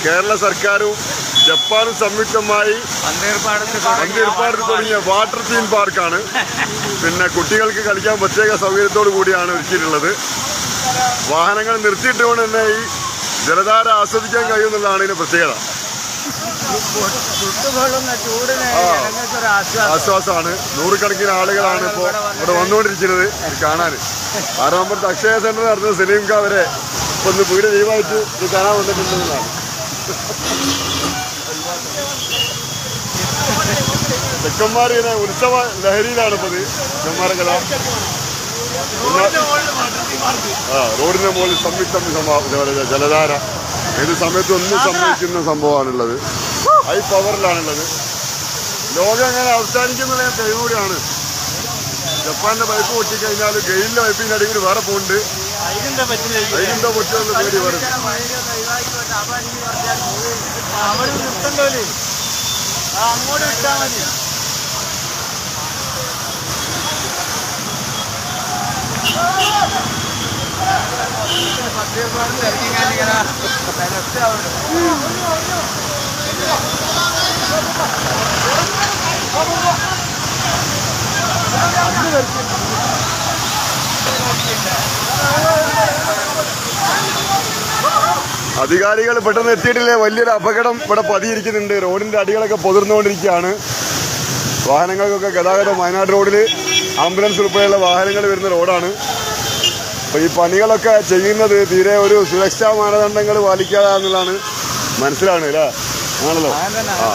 കേരള സർക്കാരും ജപ്പാനും സംയുക്തമായി പന്തീർപ്പാടത്ത് തുടങ്ങിയ വാട്ടർ തീം പാർക്കാണ്. പിന്നെ കുട്ടികൾക്ക് കളിക്കാൻ പ്രത്യേക സൗകര്യത്തോടു കൂടിയാണ് ഒരുക്കിയിട്ടുള്ളത്. വാഹനങ്ങൾ നിർത്തിയിട്ടുകൊണ്ട് തന്നെ ഈ ജലധാര ആസ്വദിക്കാൻ കഴിയുമെന്നുള്ളതാണ് ഇതിന്റെ പ്രത്യേകത. ആശ്വാസമാണ്. നൂറുകണക്കിന് ആളുകളാണ് ഇപ്പോൾ ഇവിടെ വന്നുകൊണ്ടിരിക്കുന്നത് കാണാൻ. 6 നമ്പർ അക്ഷയ സെന്റർ നടത്തുന്ന സലീംക വരെ ഇപ്പൊ ഒന്ന് വീട് ലീവായിട്ട് ഇത് കാണാൻ വന്നിട്ടുണ്ടെന്നാണ്. ചെക്കന്മാർ ഇങ്ങനെ ഉത്സവ ലഹരിയിലാണ് ഇപ്പത്. ചെക്കന്മാരൊക്കെ റോഡിന്റെ മുകളിൽ സംയുക്ത ജലധാര ഏത് സമയത്തും ഒന്നും സംഭവിക്കുന്ന സംഭവമാണുള്ളത്. ഹൈ പവറിലാണുള്ളത്. ലോകം അങ്ങനെ അവസാനിക്കുന്ന തെളിവൂടെയാണ്. ജപ്പാന്റെ പൈപ്പ് പൊട്ടിക്കഴിഞ്ഞാൽ ഗെയിലിന്റെ പൈപ്പിന്റെ അടിയിൽ വേറെ പോകുന്നുണ്ട്. അതിന്റെ പൊട്ടിയുള്ള പേടി വരും. അങ്ങോട്ട് വിട്ടാൽ മതി. അധികാരികൾ പെട്ടെന്ന് എത്തിയിട്ടില്ലേ? വലിയൊരു അപകടം ഇവിടെ പതിയിരിക്കുന്നുണ്ട്. റോഡിന്റെ അടികളൊക്കെ പൊതിർന്നുകൊണ്ടിരിക്കുകയാണ്. വാഹനങ്ങൾക്കൊക്കെ ഗതാഗതം വയനാട് റോഡിൽ ആംബുലൻസ് ഉൾപ്പെടെയുള്ള വാഹനങ്ങൾ വരുന്ന റോഡാണ്. അപ്പോൾ ഈ പണികളൊക്കെ ചെയ്യുന്നത് തീരെ ഒരു സുരക്ഷാ മാനദണ്ഡങ്ങൾ പാലിക്കാതെ എന്നുള്ളതാണ് മനസ്സിലാണ് അല്ലേ? ആണല്ലോ. ആ